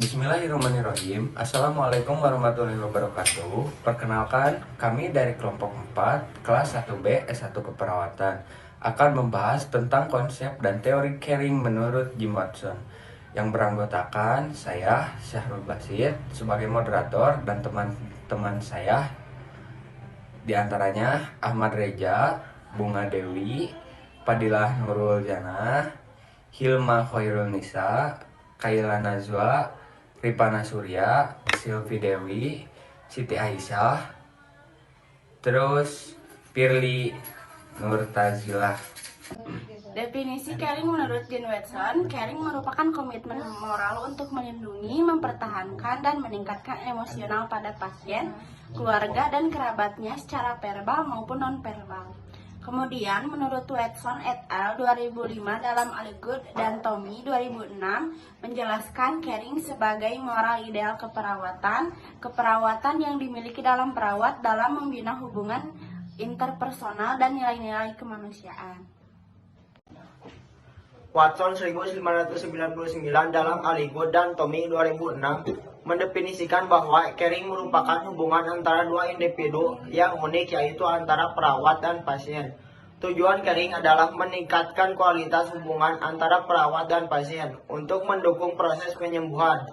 Bismillahirrahmanirrahim. Assalamualaikum warahmatullahi wabarakatuh. Perkenalkan, kami dari kelompok 4, kelas 1B S1 Keperawatan akan membahas tentang konsep dan teori caring menurut Jim Watson yang beranggotakan saya, Syahrul Basit, sebagai moderator dan teman-teman saya diantaranya Ahmad Reja, Bunga Dewi, Fadilah Nurul Jannah, Hilma Khairul Nisa, Kaila Najwa, Ripana Surya, Silvi Dewi, Siti Aisyah, terus Firly Nurtazilah. Definisi caring menurut Jim Watson, caring merupakan komitmen moral untuk melindungi, mempertahankan, dan meningkatkan emosional pada pasien, keluarga, dan kerabatnya secara verbal maupun non-verbal. Kemudian, menurut Watson et al. 2005 dalam Algood dan Tommy 2006 menjelaskan caring sebagai moral ideal keperawatan yang dimiliki dalam perawat dalam membina hubungan interpersonal dan nilai-nilai kemanusiaan. Watson 1999 dalam Algood dan Tommy 2006 mendefinisikan bahwa caring merupakan hubungan antara dua individu yang unik, yaitu antara perawat dan pasien. Tujuan caring adalah meningkatkan kualitas hubungan antara perawat dan pasien untuk mendukung proses penyembuhan.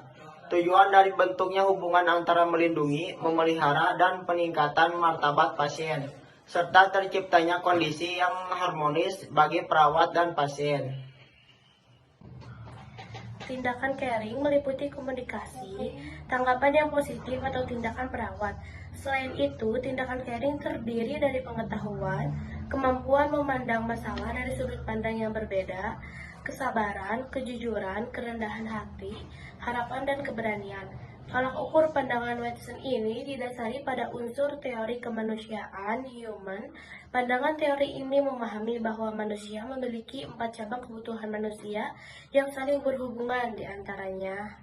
Tujuan dari bentuknya hubungan antara melindungi, memelihara, dan peningkatan martabat pasien, serta terciptanya kondisi yang harmonis bagi perawat dan pasien. Tindakan caring meliputi komunikasi, tanggapan yang positif atau tindakan perawat. Selain itu, tindakan caring terdiri dari pengetahuan, kemampuan memandang masalah dari sudut pandang yang berbeda, kesabaran, kejujuran, kerendahan hati, harapan, dan keberanian. Tolak ukur pandangan Watson ini didasari pada unsur teori kemanusiaan (human). Pandangan teori ini memahami bahwa manusia memiliki 4 cabang kebutuhan manusia yang saling berhubungan di antaranya.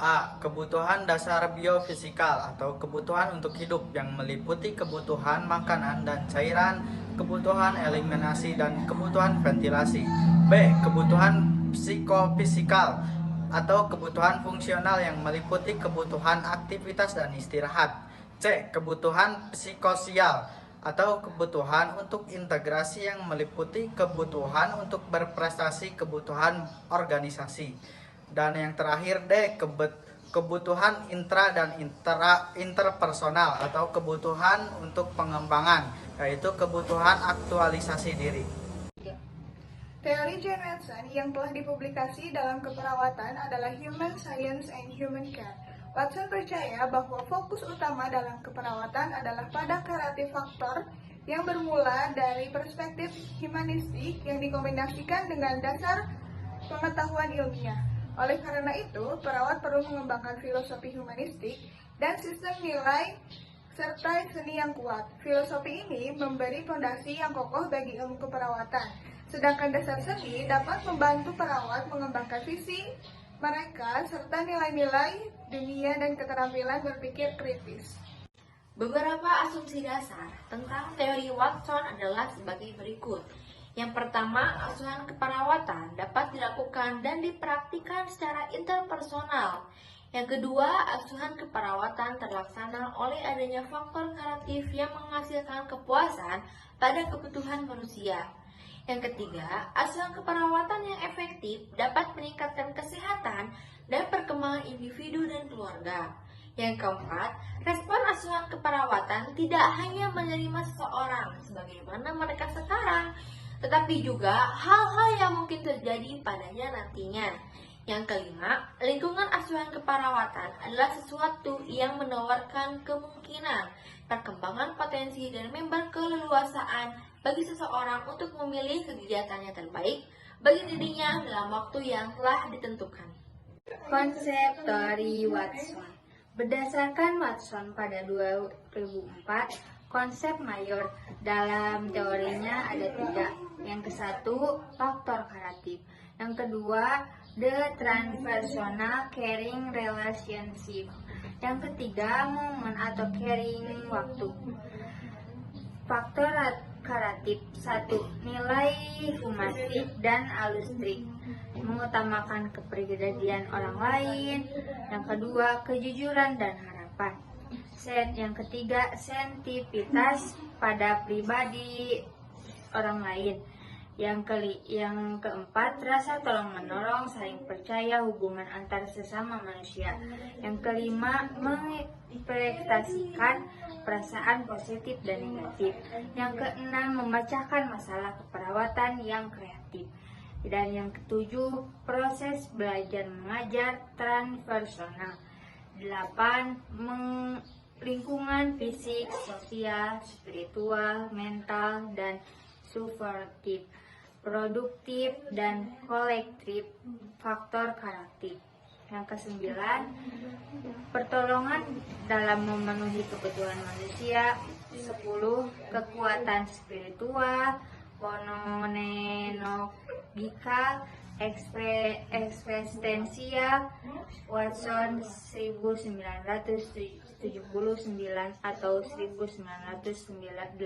A. Kebutuhan dasar biofisikal atau kebutuhan untuk hidup yang meliputi kebutuhan makanan dan cairan, kebutuhan eliminasi, dan kebutuhan ventilasi. B. Kebutuhan psikofisikal atau kebutuhan fungsional yang meliputi kebutuhan aktivitas dan istirahat. C. Kebutuhan psikosial atau kebutuhan untuk integrasi yang meliputi kebutuhan untuk berprestasi, kebutuhan organisasi. Dan yang terakhir D. Kebutuhan intra dan interpersonal atau kebutuhan untuk pengembangan, yaitu kebutuhan aktualisasi diri. Teori Jim Watson yang telah dipublikasi dalam keperawatan adalah Human Science and Human Care. Watson percaya bahwa fokus utama dalam keperawatan adalah pada karatif faktor yang bermula dari perspektif humanistik yang dikombinasikan dengan dasar pengetahuan ilmiah. Oleh karena itu, perawat perlu mengembangkan filosofi humanistik dan sistem nilai serta seni yang kuat. Filosofi ini memberi fondasi yang kokoh bagi ilmu keperawatan, sedangkan dasar seni dapat membantu perawat mengembangkan visi mereka serta nilai-nilai dunia dan keterampilan berpikir kritis. Beberapa asumsi dasar tentang teori Watson adalah sebagai berikut. Yang pertama, asuhan keperawatan dapat dilakukan dan dipraktikkan secara interpersonal. Yang kedua, asuhan keperawatan terlaksana oleh adanya faktor karatif yang menghasilkan kepuasan pada kebutuhan manusia. Yang ketiga, asuhan keperawatan yang efektif dapat meningkatkan kesehatan dan perkembangan individu dan keluarga. Yang keempat, respon asuhan keperawatan tidak hanya menerima seseorang sebagaimana mereka sekarang, tetapi juga hal-hal yang mungkin terjadi padanya nantinya. Yang kelima, lingkungan asuhan keperawatan adalah sesuatu yang menawarkan kemungkinan perkembangan potensi dan member keleluasaan bagi seseorang untuk memilih kegiatan yang terbaik bagi dirinya dalam waktu yang telah ditentukan. Konsep teori Watson. Berdasarkan Watson pada 2004, konsep mayor dalam teorinya ada 3. Yang ke-1, faktor karatif. Yang kedua, the transpersonal caring relationship. Yang ketiga, momen atau caring waktu. Faktor karatif 1. Nilai humanistik dan altruistik. mengutamakan kepribadian orang lain. Yang kedua, kejujuran dan harapan. Yang ketiga, sensitivitas pada pribadi orang lain. Yang keempat, rasa tolong menolong, saling percaya, hubungan antar sesama manusia. Yang kelima, menginterpretasikan perasaan positif dan negatif. Yang keenam, memecahkan masalah keperawatan yang kreatif. Dan yang ketujuh, proses belajar mengajar transpersonal. 8. Lingkungan fisik, sosial, spiritual, mental, dan suportif, produktif, dan kolektif, faktor karakter. Yang kesembilan, pertolongan dalam memenuhi kebutuhan manusia. 10. Kekuatan spiritual, fenomenologikal, eksistensial. Watson 1979 atau 1985.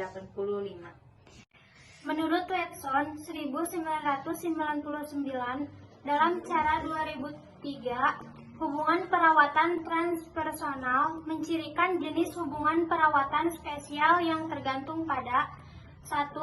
Menurut Watson 1999, dalam cara 2003, hubungan perawatan transpersonal mencirikan jenis hubungan perawatan spesial yang tergantung pada 1.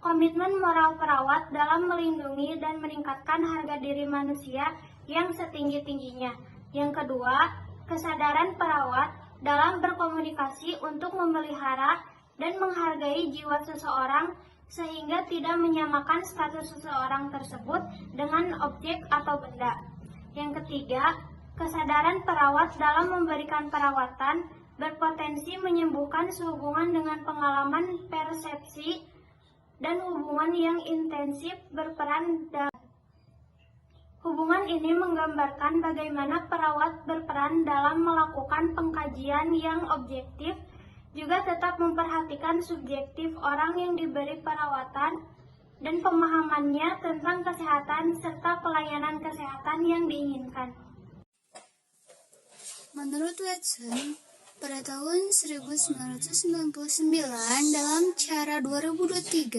Komitmen moral perawat dalam melindungi dan meningkatkan harga diri manusia yang setinggi-tingginya. Yang kedua, kesadaran perawat dalam berkomunikasi untuk memelihara dan menghargai jiwa seseorang sehingga tidak menyamakan status seseorang tersebut dengan objek atau benda. Yang ketiga, kesadaran perawat dalam memberikan perawatan berpotensi menyembuhkan sehubungan dengan pengalaman persepsi dan hubungan yang intensif berperan dalam. Hubungan ini menggambarkan bagaimana perawat berperan dalam melakukan pengkajian yang objektif, juga tetap memperhatikan subjektif orang yang diberi perawatan dan pemahamannya tentang kesehatan serta pelayanan kesehatan yang diinginkan. Menurut Watson, pada tahun 1999 dalam cara 2023,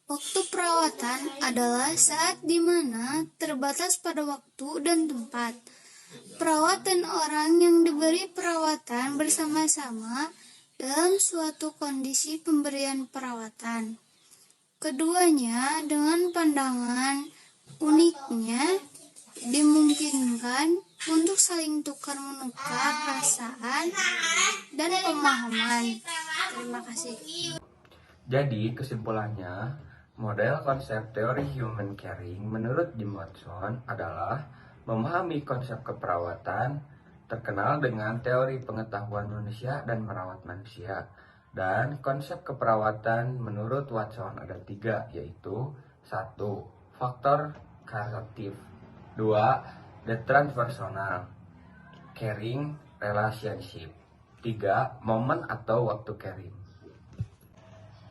waktu perawatan adalah saat di mana terbatas pada waktu dan tempat. Perawat dan orang yang diberi perawatan bersama-sama dalam suatu kondisi pemberian perawatan. Keduanya dengan pandangan uniknya dimungkinkan untuk saling tukar-menukar perasaan dan pemahaman. Terima kasih. Jadi kesimpulannya, model konsep teori human caring menurut Jim Watson adalah memahami konsep keperawatan terkenal dengan teori pengetahuan manusia dan merawat manusia. Dan konsep keperawatan menurut Watson ada 3, yaitu 1. Faktor karakter. 2. The transpersonal caring relationship. 3. Momen atau waktu caring.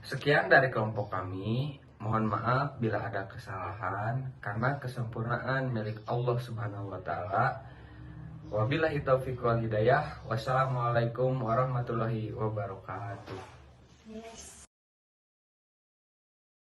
Sekian dari kelompok kami. Mohon maaf bila ada kesalahan, karena kesempurnaan milik Allah Subhanahu wa Ta'ala. Wabillahi taufiq wal hidayah. Wassalamualaikum warahmatullahi wabarakatuh. Yes.